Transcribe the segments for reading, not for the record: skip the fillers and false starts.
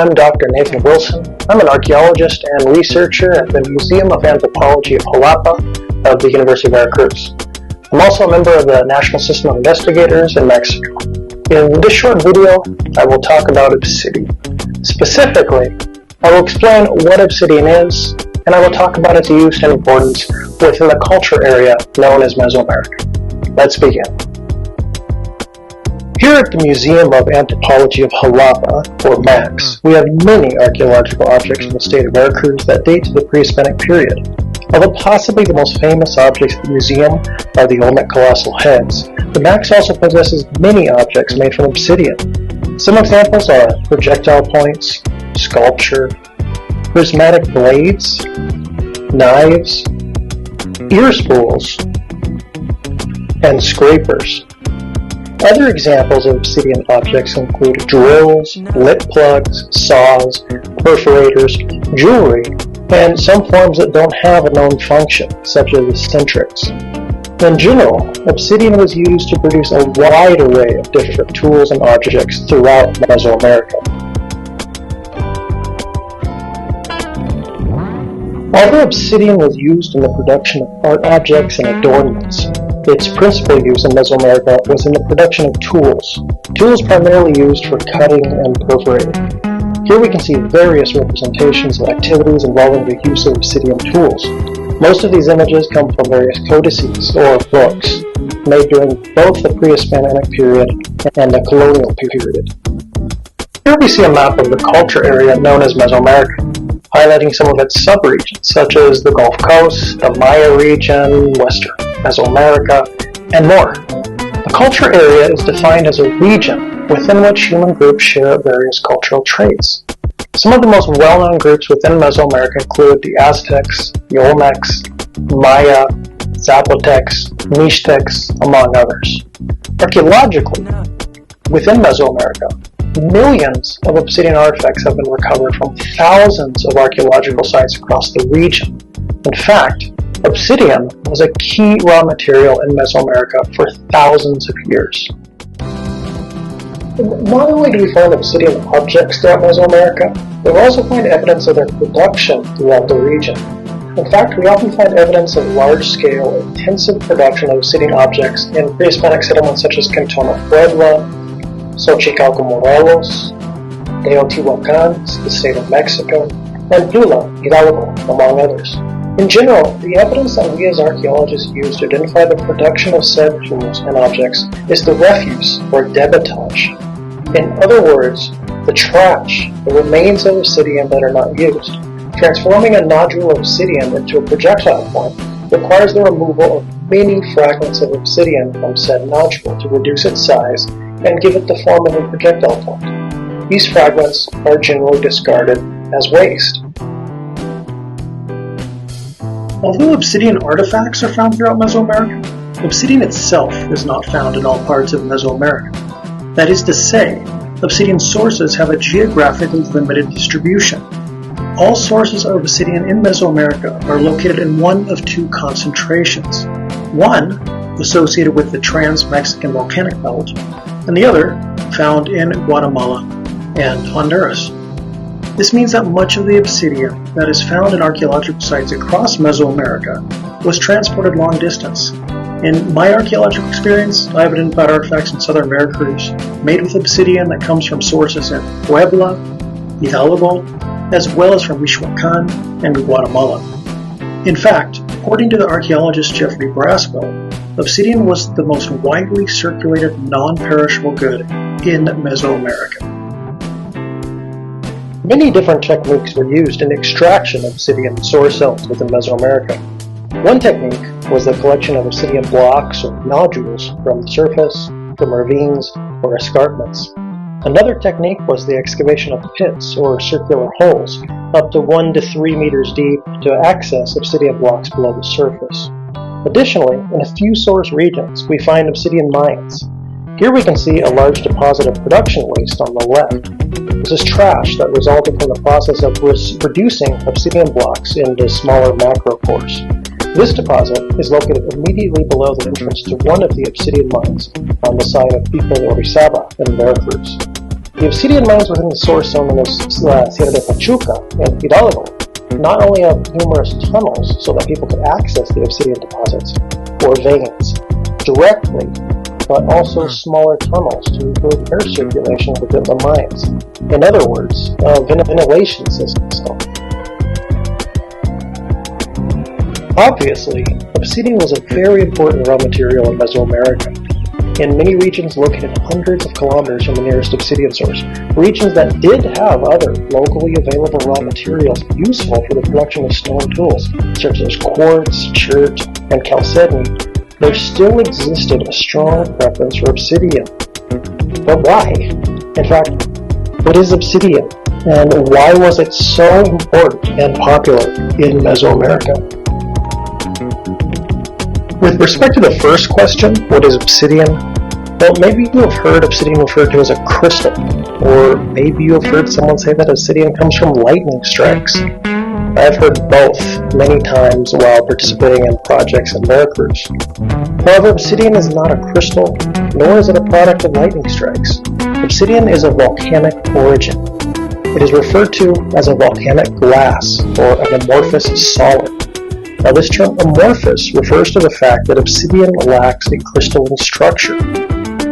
I'm Dr. Nathan Wilson. I'm an archaeologist and researcher at the Museum of Anthropology of Jalapa of the University of Veracruz. I'm also a member of the National System of Investigators in Mexico. In this short video, I will talk about obsidian. Specifically, I will explain what obsidian is, and I will talk about its use and importance within the culture area known as Mesoamerica. Let's begin. Here at the Museum of Anthropology of Jalapa, or MAX, we have many archaeological objects in the state of Veracruz that date to the pre-Hispanic period. Although possibly the most famous objects at the museum are the Olmec colossal heads, the MAX also possesses many objects made from obsidian. Some examples are projectile points, sculpture, prismatic blades, knives, ear spools, and scrapers. Other examples of obsidian objects include drills, lip plugs, saws, perforators, jewelry, and some forms that don't have a known function, such as eccentrics. In general, obsidian was used to produce a wide array of different tools and objects throughout Mesoamerica. Although obsidian was used in the production of art objects and adornments, its principal use in Mesoamerica was in the production of tools. Tools primarily used for cutting and perforating. Here we can see various representations of activities involving the use of obsidian tools. Most of these images come from various codices or books made during both the pre-Hispanic period and the colonial period. Here we see a map of the culture area known as Mesoamerica, highlighting some of its subregions, such as the Gulf Coast, the Maya region, Western Mesoamerica, and more. The culture area is defined as a region within which human groups share various cultural traits. Some of the most well-known groups within Mesoamerica include the Aztecs, the Olmecs, Maya, Zapotecs, Mixtecs, among others. Archaeologically, within Mesoamerica, millions of obsidian artifacts have been recovered from thousands of archaeological sites across the region. In fact, obsidian was a key raw material in Mesoamerica for thousands of years. Not only do we find obsidian objects throughout Mesoamerica, we also find evidence of their production throughout the region. In fact, we often find evidence of large-scale, intensive production of obsidian objects in pre-Hispanic settlements such as Cantona Puebla, Xochicalco, Morelos, Teotihuacan, the state of Mexico, and Tula, Hidalgo, among others. In general, the evidence that we as archaeologists use to identify the production of said tools and objects is the refuse, or debitage. In other words, the trash, the remains of obsidian that are not used. Transforming a nodule of obsidian into a projectile point requires the removal of many fragments of obsidian from said nodule to reduce its size and give it the form of a projectile point. These fragments are generally discarded as waste. Although obsidian artifacts are found throughout Mesoamerica, obsidian itself is not found in all parts of Mesoamerica. That is to say, obsidian sources have a geographically limited distribution. All sources of obsidian in Mesoamerica are located in one of two concentrations. One associated with the Trans-Mexican Volcanic Belt, and the other found in Guatemala and Honduras. This means that much of the obsidian that is found in archaeological sites across Mesoamerica was transported long distance. In my archaeological experience, I have identified artifacts in southern Veracruz made with obsidian that comes from sources in Puebla, Hidalgo, as well as from Michoacan and Guatemala. In fact, according to the archaeologist Jeffrey Braswell, obsidian was the most widely circulated non-perishable good in Mesoamerica. Many different techniques were used in the extraction of obsidian source zones within Mesoamerica. One technique was the collection of obsidian blocks or nodules from the surface, from ravines, or escarpments. Another technique was the excavation of pits or circular holes up to 1 to 3 meters deep to access obsidian blocks below the surface. Additionally, in a few source regions, we find obsidian mines. Here we can see a large deposit of production waste on the left. This is trash that resulted from the process of reducing obsidian blocks into smaller macro cores. This deposit is located immediately below the entrance to one of the obsidian mines on the site of Pico de Orizaba in Veracruz. The obsidian mines within the source zone in the Sierra de Pachuca and Hidalgo not only have numerous tunnels so that people could access the obsidian deposits, or veins, directly, but also smaller tunnels to improve air circulation within the mines. In other words, a ventilation system. Obviously, obsidian was a very important raw material in Mesoamerica. In many regions located hundreds of kilometers from the nearest obsidian source, regions that did have other locally available raw materials useful for the production of stone tools, such as quartz, chert, and chalcedony, there still existed a strong preference for obsidian. But why? In fact, what is obsidian, and why was it so important and popular in Mesoamerica? With respect to the first question, what is obsidian? Well, maybe you have heard obsidian referred to as a crystal, or maybe you have heard someone say that obsidian comes from lightning strikes. I've heard both many times while participating in projects in Veracruz. However, obsidian is not a crystal, nor is it a product of lightning strikes. Obsidian is of volcanic origin. It is referred to as a volcanic glass, or an amorphous solid. Now, this term amorphous refers to the fact that obsidian lacks a crystalline structure.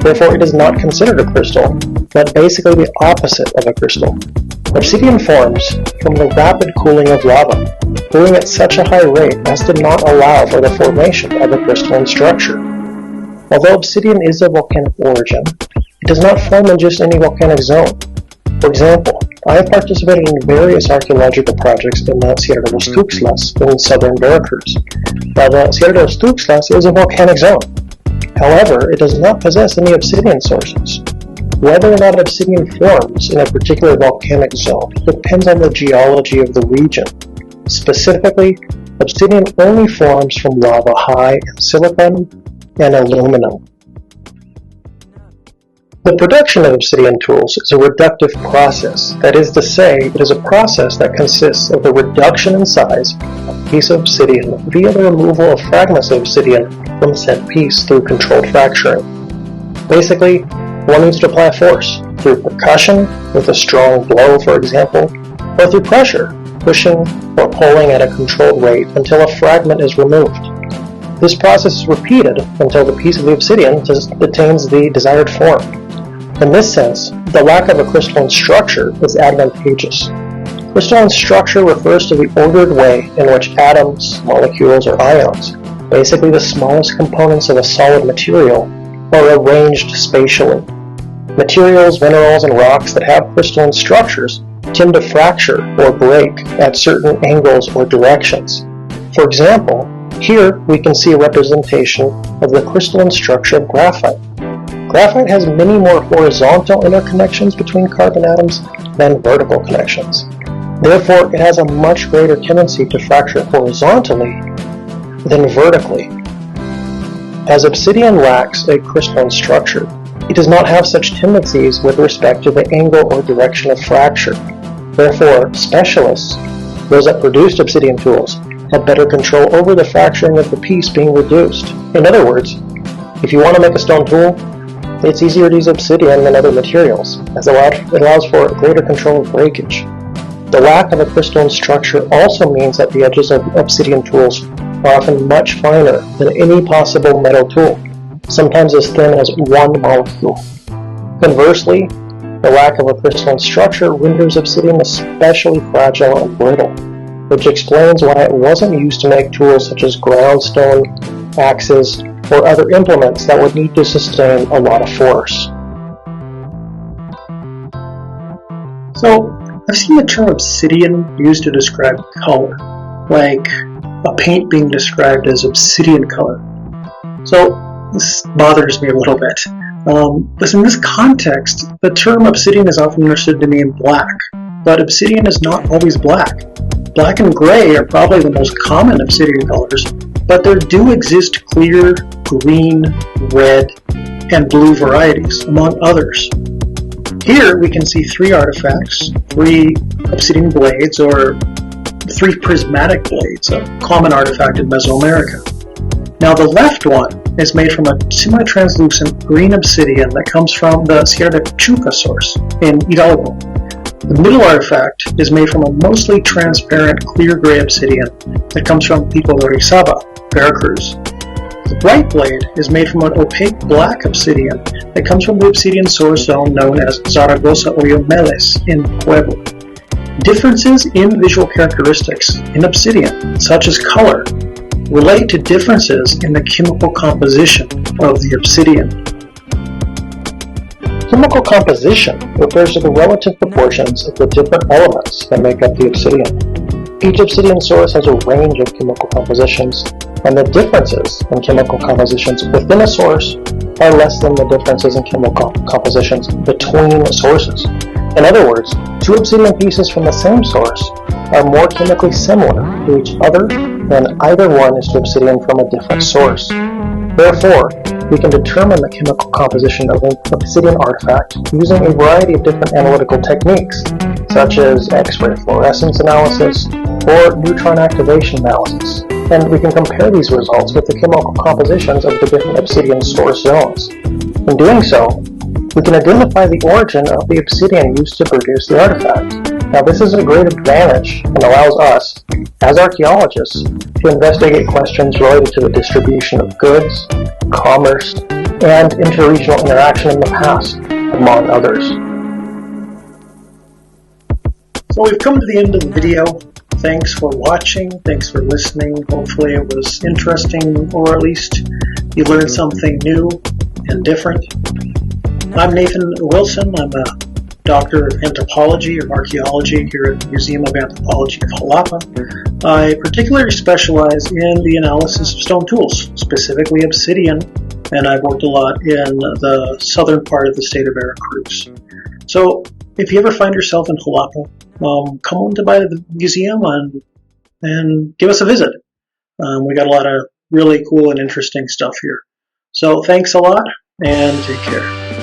Therefore, it is not considered a crystal, but basically the opposite of a crystal. Obsidian forms from the rapid cooling of lava, cooling at such a high rate as to not allow for the formation of a crystalline structure. Although obsidian is of volcanic origin, it does not form in just any volcanic zone. For example, I have participated in various archaeological projects in the Sierra de los Tuxtlas in southern Veracruz. Now, the Sierra de los Tuxtlas is a volcanic zone. However, it does not possess any obsidian sources. Whether or not obsidian forms in a particular volcanic zone depends on the geology of the region. Specifically, obsidian only forms from lava high in silicon and aluminum. The production of obsidian tools is a reductive process. That is to say, it is a process that consists of the reduction in size of a piece of obsidian via the removal of fragments of obsidian from said piece through controlled fracturing. Basically, one needs to apply a force through percussion with a strong blow, for example, or through pressure, pushing or pulling at a controlled rate until a fragment is removed. This process is repeated until the piece of the obsidian attains the desired form. In this sense, the lack of a crystalline structure is advantageous. Crystalline structure refers to the ordered way in which atoms, molecules, or ions, basically the smallest components of a solid material, are arranged spatially. Materials, minerals, and rocks that have crystalline structures tend to fracture or break at certain angles or directions. For example, here we can see a representation of the crystalline structure of graphite. Graphite has many more horizontal interconnections between carbon atoms than vertical connections. Therefore, it has a much greater tendency to fracture horizontally than vertically. As obsidian lacks a crystalline structure, it does not have such tendencies with respect to the angle or direction of fracture. Therefore, specialists, those that produced obsidian tools, have better control over the fracturing of the piece being reduced. In other words, if you want to make a stone tool, it's easier to use obsidian than other materials, as it allows for greater control of breakage. The lack of a crystalline structure also means that the edges of obsidian tools are often much finer than any possible metal tool, sometimes as thin as one molecule. Conversely, the lack of a crystalline structure renders obsidian especially fragile and brittle, which explains why it wasn't used to make tools such as groundstone, axes, or other implements that would need to sustain a lot of force. So, I've seen the term obsidian used to describe color, like a paint being described as obsidian color. So, this bothers me a little bit. But in this context, the term obsidian is often understood to mean black, but obsidian is not always black. Black and gray are probably the most common obsidian colors, but there do exist clear, green, red, and blue varieties, among others. Here we can see 3 artifacts, 3 obsidian blades, or 3 prismatic blades, a common artifact in Mesoamerica. Now the left one is made from a semi-translucent green obsidian that comes from the Sierra de Chuca source in Hidalgo. The middle artifact is made from a mostly transparent clear gray obsidian that comes from Pico de Orizaba, Veracruz. The bright blade is made from an opaque black obsidian that comes from the obsidian source zone known as Zaragoza Oyomeles in Puebla. Differences in visual characteristics in obsidian, such as color, relate to differences in the chemical composition of the obsidian. Chemical composition refers to the relative proportions of the different elements that make up the obsidian. Each obsidian source has a range of chemical compositions, and the differences in chemical compositions within a source are less than the differences in chemical compositions between sources. In other words, two obsidian pieces from the same source are more chemically similar to each other than either one is to obsidian from a different source. Therefore, we can determine the chemical composition of an obsidian artifact using a variety of different analytical techniques, such as X-ray fluorescence analysis or neutron activation analysis, and we can compare these results with the chemical compositions of the different obsidian source zones. In doing so, we can identify the origin of the obsidian used to produce the artifact. Now, this is a great advantage and allows us, as archaeologists, to investigate questions related to the distribution of goods, commerce, and interregional interaction in the past, among others. So we've come to the end of the video. Thanks for watching, thanks for listening. Hopefully it was interesting, or at least you learned something new and different. I'm Nathan Wilson. I'm a Doctor of Anthropology or Archaeology here at the Museum of Anthropology of Jalapa. I particularly specialize in the analysis of stone tools, specifically obsidian, and I've worked a lot in the southern part of the state of Veracruz. So if you ever find yourself in Jalapa, come on to by the museum and give us a visit. We got a lot of really cool and interesting stuff here. So thanks a lot, and take care.